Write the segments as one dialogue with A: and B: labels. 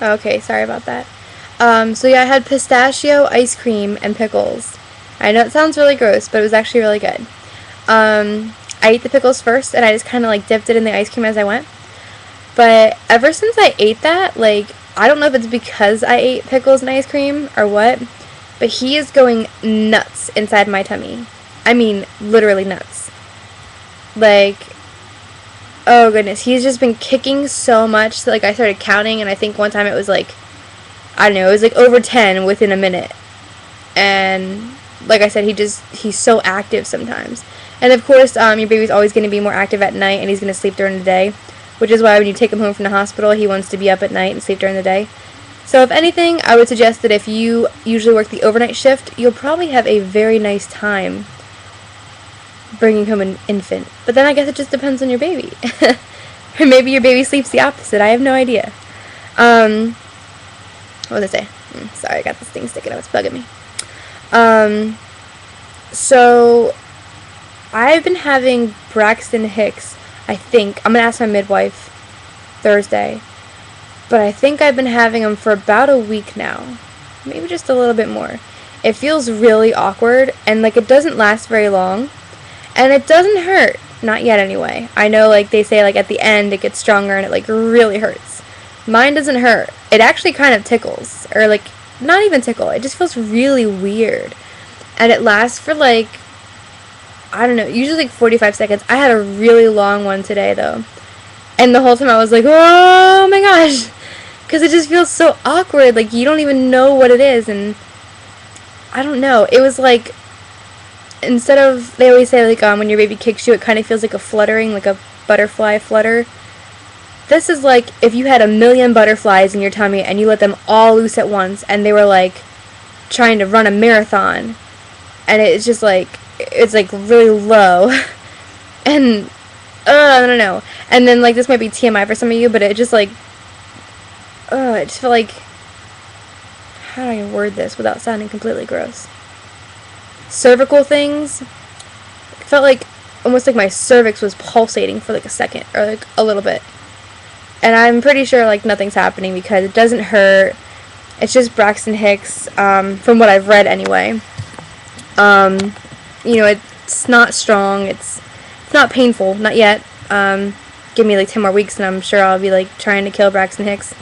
A: Okay, sorry about that. So yeah, I had pistachio ice cream and pickles. I know it sounds really gross, but it was actually really good. I ate the pickles first, and I just kind of like dipped it in the ice cream as I went. But ever since I ate that, like, I don't know if it's because I ate pickles and ice cream or what, but he is going nuts inside my tummy. I mean, literally nuts. Like, oh goodness, he's just been kicking so much that, like, I started counting, and I think one time it was like, I don't know, it was like over 10 within a minute. And like I said, he's so active sometimes. And of course, your baby's always going to be more active at night, and he's going to sleep during the day, which is why when you take him home from the hospital, he wants to be up at night and sleep during the day. So if anything, I would suggest that if you usually work the overnight shift, you'll probably have a very nice time bringing home an infant. But then I guess it just depends on your baby. Or maybe your baby sleeps the opposite. I have no idea. What was I say? Sorry, I got this thing sticking out. It's bugging me. So I've been having Braxton Hicks, I think. I'm going to ask my midwife Thursday. But I think I've been having him for about a week now. Maybe just a little bit more. It feels really awkward, and like it doesn't last very long. And it doesn't hurt. Not yet anyway. I know like they say like at the end it gets stronger and it like really hurts. Mine doesn't hurt. It actually kind of tickles. Or like, not even tickle. It just feels really weird. And it lasts for like, I don't know, usually like 45 seconds. I had a really long one today though. And the whole time I was like, oh my gosh. Because it just feels so awkward. Like you don't even know what it is. And I don't know. It was like, instead of, they always say like when your baby kicks you, it kind of feels like a fluttering, like a butterfly flutter. This is like if you had 1,000,000 butterflies in your tummy and you let them all loose at once and they were like trying to run a marathon. And it's just like, it's like really low. And, I don't know. And then like this might be TMI for some of you, but it just like, it just felt like, how do I word this without sounding completely gross? Cervical things. It felt like, almost like my cervix was pulsating for like a second, or like a little bit. And I'm pretty sure like nothing's happening because it doesn't hurt. It's just Braxton Hicks, from what I've read anyway. You know, it's not strong. It's not painful, not yet. Give me like 10 more weeks and I'm sure I'll be like trying to kill Braxton Hicks.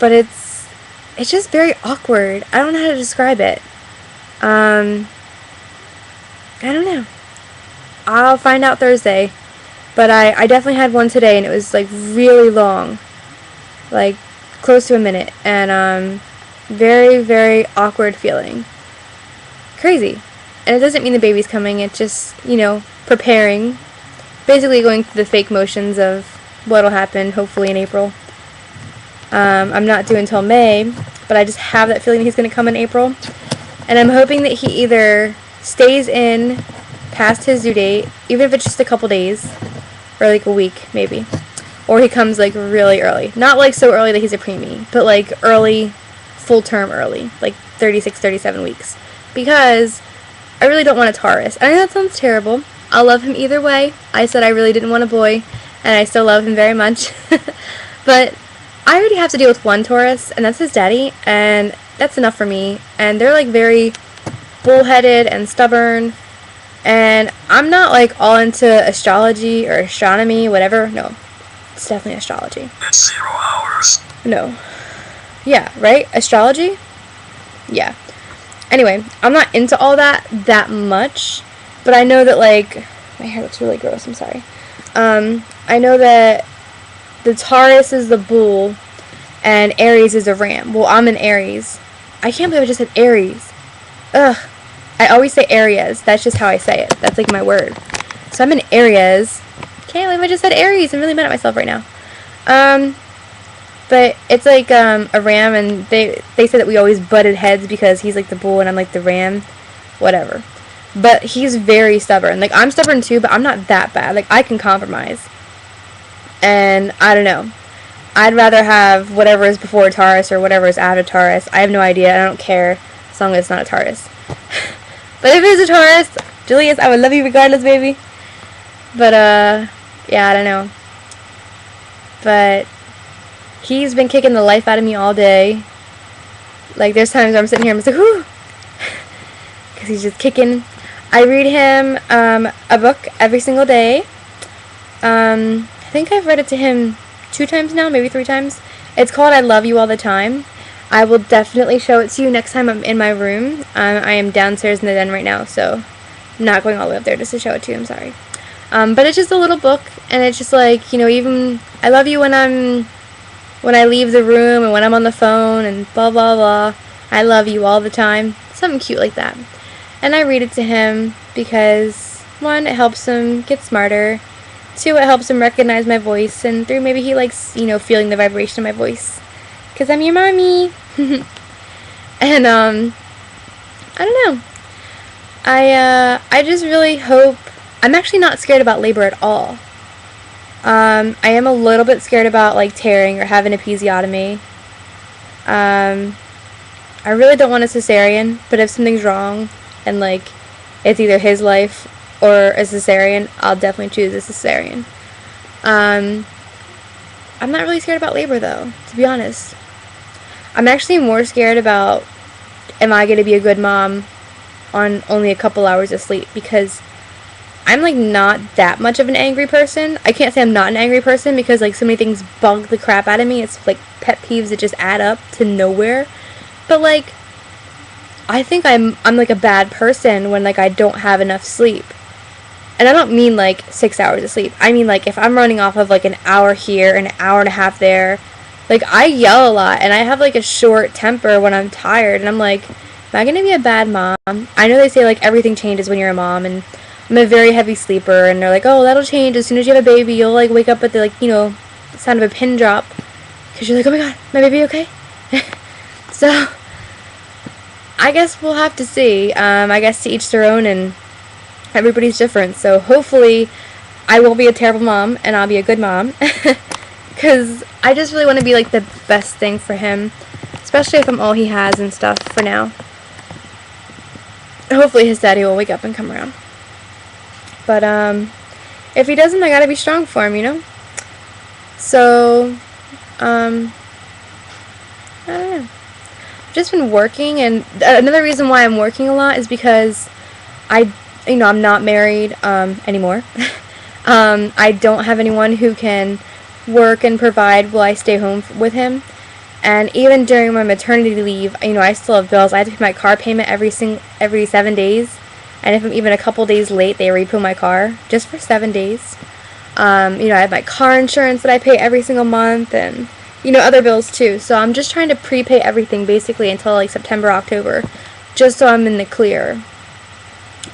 A: But it's just very awkward. I don't know how to describe it. I don't know. I'll find out Thursday. But I definitely had one today, and it was, like, really long. Like, close to a minute. And, very, very awkward feeling. Crazy. And it doesn't mean the baby's coming. It's just, you know, preparing. Basically going through the fake motions of what'll happen, hopefully, in April. I'm not due until May, but I just have that feeling that he's going to come in April. And I'm hoping that he either stays in past his due date, even if it's just a couple days, or like a week, maybe. Or he comes like really early. Not like so early that he's a preemie, but like early, full term early, like 36, 37 weeks. Because I really don't want a Taurus. I know that sounds terrible. I'll love him either way. I said I really didn't want a boy, and I still love him very much. But I already have to deal with one Taurus, and that's his daddy, and that's enough for me. And they're like very bullheaded and stubborn. And I'm not like all into astrology or astronomy, whatever. No, it's definitely astrology.
B: It's 0 hours.
A: No. Yeah, right? Astrology? Yeah. Anyway, I'm not into all that much, but I know that like, my hair looks really gross, I'm sorry. I know that the Taurus is the bull and Aries is a ram. Well, I'm an Aries. I can't believe I just said Aries. Ugh. I always say Aries. That's just how I say it. That's like my word. So I'm in Aries. Can't believe I just said Aries. I'm really mad at myself right now. But it's like a ram, and they say that we always butted heads because he's like the bull and I'm like the ram. Whatever. But he's very stubborn. Like I'm stubborn too, but I'm not that bad. Like I can compromise. And I don't know. I'd rather have whatever is before Taurus or whatever is after Taurus. I have no idea. I don't care as long as it's not a Taurus. But if it is a Taurus, Julius, I would love you regardless, baby. But, yeah, I don't know. But He's been kicking the life out of me all day. Like, there's times where I'm sitting here and I'm just like, whoo! Because he's just kicking. I read him a book every single day. I think I've read it to him 2 times now, maybe 3 times. It's called I Love You All the Time. I will definitely show it to you next time I'm in my room. I am downstairs in the den right now, so I'm not going all the way up there just to show it to you. I'm sorry. But it's just a little book, and it's just like, you know, even I love you when I leave the room and when I'm on the phone and blah blah blah. I love you all the time. Something cute like that. And I read it to him because 1, it helps him get smarter. 2, it helps him recognize my voice, and 3, maybe he likes, you know, feeling the vibration of my voice. Because I'm your mommy. And, I don't know. I just really hope... I'm actually not scared about labor at all. I am a little bit scared about, like, tearing or having an episiotomy. I really don't want a cesarean, but if something's wrong and, like, it's either his life or a cesarean, I'll definitely choose a cesarean. I'm not really scared about labor, though, to be honest. I'm actually more scared about, am I going to be a good mom on only a couple hours of sleep, because I'm, like, not that much of an angry person. I can't say I'm not an angry person because, like, so many things bug the crap out of me. It's, like, pet peeves that just add up to nowhere. But, like, I think I'm like, a bad person when, like, I don't have enough sleep. And I don't mean, like, 6 hours of sleep. I mean, like, if I'm running off of, like, an hour here, an hour and a half there, like, I yell a lot, and I have, like, a short temper when I'm tired, and I'm like, am I gonna be a bad mom? I know they say, like, everything changes when you're a mom, and I'm a very heavy sleeper, and they're like, oh, that'll change as soon as you have a baby. You'll, like, wake up at the, like, you know, sound of a pin drop, because you're like, oh my god, my baby okay? So, I guess we'll have to see. I guess to each their own, and everybody's different. So, hopefully, I will be a terrible mom, and I'll be a good mom. Because I just really want to be, like, the best thing for him. Especially if I'm all he has and stuff for now. Hopefully his daddy will wake up and come around. But, if he doesn't, I gotta be strong for him, you know? So, I don't know. I've just been working, and another reason why I'm working a lot is because I'm not married, anymore. I don't have anyone who can work and provide while I stay home with him. And even during my maternity leave, you know, I still have bills. I have to pay my car payment every 7 days. And if I'm even a couple days late, they repo my car just for 7 days. You know, I have my car insurance that I pay every single month, and, you know, other bills too. So I'm just trying to prepay everything basically until, like, September, October, just so I'm in the clear.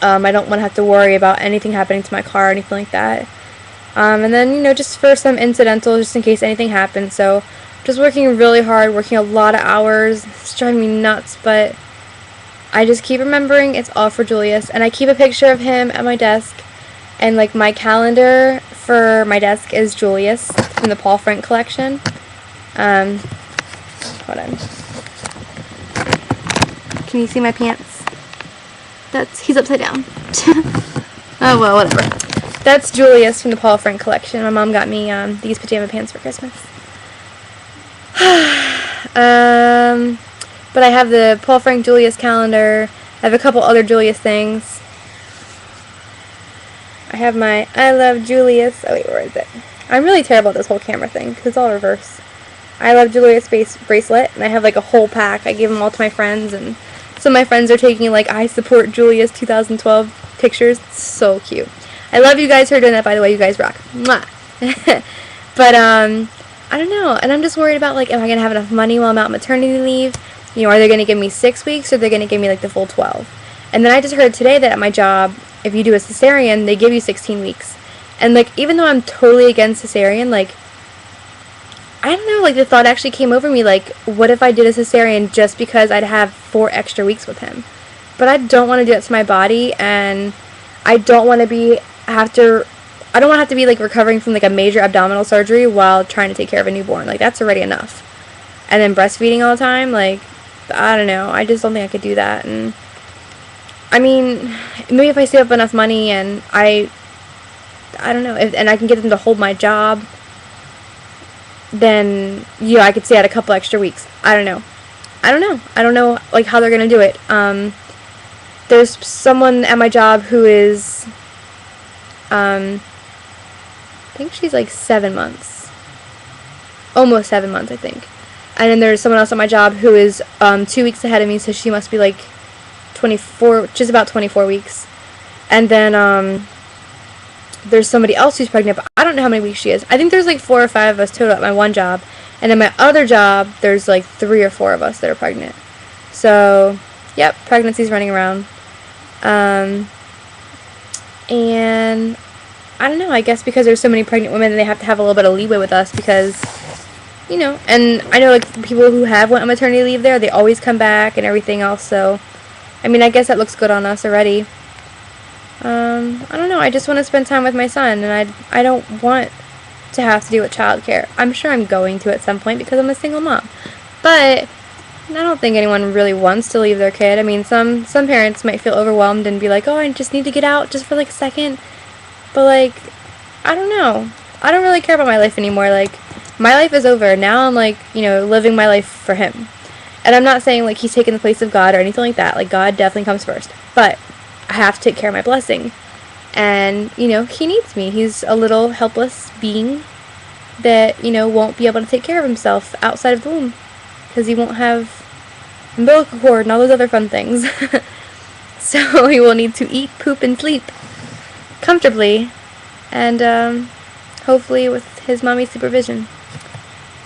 A: I don't want to have to worry about anything happening to my car or anything like that. And then, you know, just for some incidental, just in case anything happens. So, just working really hard, working a lot of hours. It's driving me nuts, but I just keep remembering it's all for Julius. And I keep a picture of him at my desk. And, like, my calendar for my desk is Julius from the Paul Frank collection. Hold on. Can you see my pants? He's upside down. Oh, well, whatever. That's Julius from the Paul Frank collection. My mom got me these pajama pants for Christmas. But I have the Paul Frank Julius calendar. I have a couple other Julius things. I have my I Love Julius. Oh, wait, where is it? I'm really terrible at this whole camera thing because it's all reverse. I Love Julius bracelet, and I have, like, a whole pack. I gave them all to my friends, and some of my friends are taking, like, I Support Julius 2012 pictures. It's so cute. I love you guys who are doing that, by the way. You guys rock. Mwah. But, I don't know. And I'm just worried about, like, am I going to have enough money while I'm out on maternity leave? You know, are they going to give me 6 weeks, or are they going to give me, like, the full 12? And then I just heard today that at my job, if you do a cesarean, they give you 16 weeks. And, like, even though I'm totally against cesarean, like, I don't know, like, the thought actually came over me, like, what if I did a cesarean just because I'd have 4 extra weeks with him? But I don't want to do that to my body, and I don't want to have to be, like, recovering from, like, a major abdominal surgery while trying to take care of a newborn. Like, that's already enough. And then breastfeeding all the time, like, I don't know. I just don't think I could do that. And, I mean, maybe if I save up enough money and I don't know, and I can get them to hold my job, then, I could stay out a couple extra weeks. I don't know. I don't know, like, how they're gonna do it. There's someone at my job who is, I think she's like 7 months. Almost 7 months, I think. And then there's someone else at my job who is 2 weeks ahead of me, so she must be like 24, just about 24 weeks. And then there's somebody else who's pregnant, but I don't know how many weeks she is. I think there's like 4 or 5 of us total at my one job. And then my other job, there's like 3 or 4 of us that are pregnant. So, yep, pregnancy's running around. And I don't know, I guess because there's so many pregnant women, they have to have a little bit of leeway with us because, and I know, like, people who have went on maternity leave there, they always come back and everything else, so, I mean, I guess that looks good on us already. I don't know, I just want to spend time with my son, and I don't want to have to deal with childcare. I'm sure I'm going to at some point because I'm a single mom, but I don't think anyone really wants to leave their kid. I mean, some parents might feel overwhelmed and be like, oh, I just need to get out just for like a second. But, like, I don't know. I don't really care about my life anymore. Like, my life is over. Now I'm, like, living my life for him. And I'm not saying, like, he's taking the place of God or anything like that. Like, God definitely comes first. But I have to take care of my blessing. And, he needs me. He's a little helpless being that, won't be able to take care of himself outside of the womb. Because he won't have umbilical cord and all those other fun things. So he will need to eat, poop, and sleep comfortably, and hopefully with his mommy's supervision.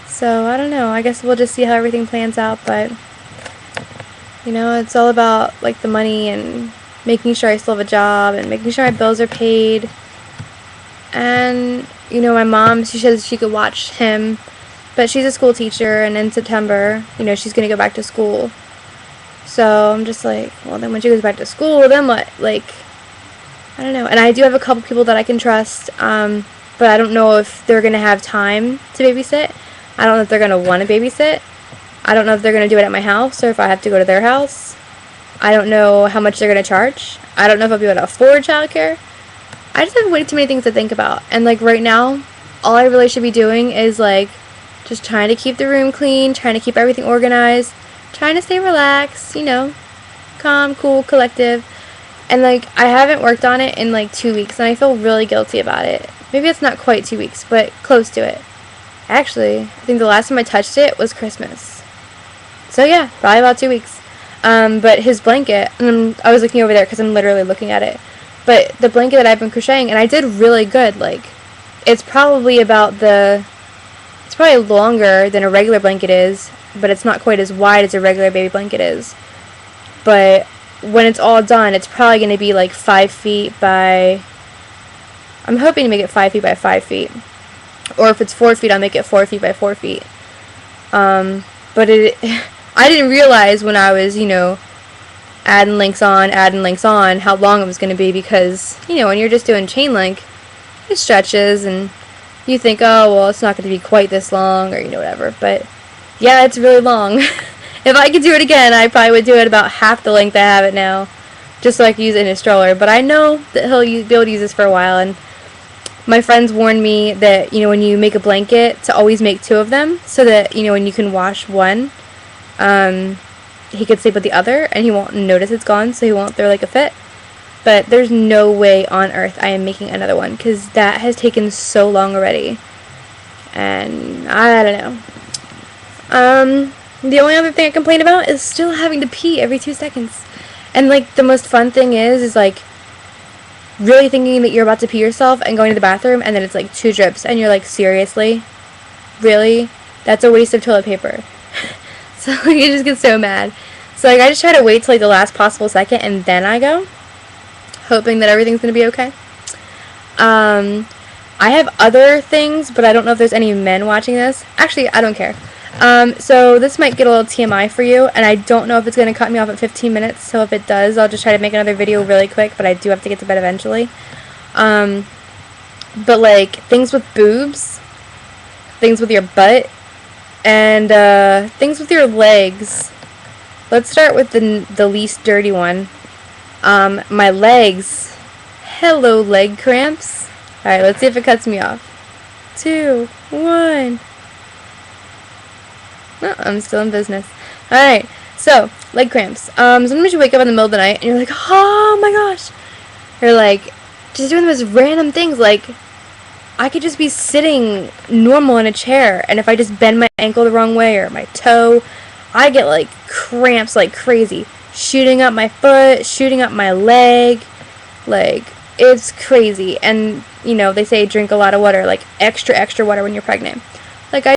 A: So I don't know, I guess we'll just see how everything plans out, but it's all about like the money and making sure I still have a job and making sure my bills are paid. And my mom, she says she could watch him, but she's a school teacher, and in September she's gonna go back to school. So I'm just like, well, then when she goes back to school, then what? Like, I don't know. And I do have a couple people that I can trust, but I don't know if they're going to have time to babysit. I don't know if they're going to want to babysit. I don't know if they're going to do it at my house or if I have to go to their house. I don't know how much they're going to charge. I don't know if I'll be able to afford childcare. I just have way too many things to think about. And, like, right now, all I really should be doing is, like, just trying to keep the room clean, trying to keep everything organized, trying to stay relaxed, calm, cool, collective. And, like, I haven't worked on it in, like, 2 weeks, and I feel really guilty about it. Maybe it's not quite 2 weeks, but close to it. Actually, I think the last time I touched it was Christmas. So, yeah, probably about 2 weeks. But his blanket, I was looking over there because I'm literally looking at it. But the blanket that I've been crocheting, and I did really good. Like, it's probably it's probably longer than a regular blanket is, but it's not quite as wide as a regular baby blanket is. But when it's all done, it's probably going to be like 5 feet by, I'm hoping to make it 5 feet by 5 feet. Or if it's 4 feet, I'll make it 4 feet by 4 feet. But I didn't realize when I was, adding links on, how long it was going to be, because, when you're just doing chain link, it stretches, and you think, oh, well, it's not going to be quite this long, or, whatever. But, yeah, it's really long. If I could do it again, I probably would do it about half the length I have it now, just so I could use it in his stroller. But I know that he'll be able to use this for a while, and my friends warned me that, when you make a blanket, to always make 2 of them, so that, when you can wash one, he could sleep with the other, and he won't notice it's gone, so he won't throw, like, a fit. But there's no way on earth I am making another one, because that has taken so long already. And I don't know. The only other thing I complain about is still having to pee every 2 seconds. And, like, the most fun thing is like, really thinking that you're about to pee yourself and going to the bathroom, and then it's, like, 2 drips, and you're like, seriously? Really? That's a waste of toilet paper. So, you just get so mad. So, like, I just try to wait till, like, the last possible second, and then I go, hoping that everything's going to be okay. I have other things, but I don't know if there's any men watching this. Actually, I don't care. So this might get a little TMI for you, and I don't know if it's going to cut me off at 15 minutes, so if it does, I'll just try to make another video really quick, but I do have to get to bed eventually. But, like, things with boobs, things with your butt, and, things with your legs. Let's start with the least dirty one. My legs. Hello, leg cramps. Alright, let's see if it cuts me off. 2, 1. Oh, I'm still in business. Alright, so, leg cramps. Sometimes you wake up in the middle of the night and you're like, oh my gosh. You're like, just doing those random things, like, I could just be sitting normal in a chair, and if I just bend my ankle the wrong way or my toe, I get like cramps like crazy. Shooting up my foot, shooting up my leg, like, it's crazy. And, they say drink a lot of water, like extra, extra water when you're pregnant.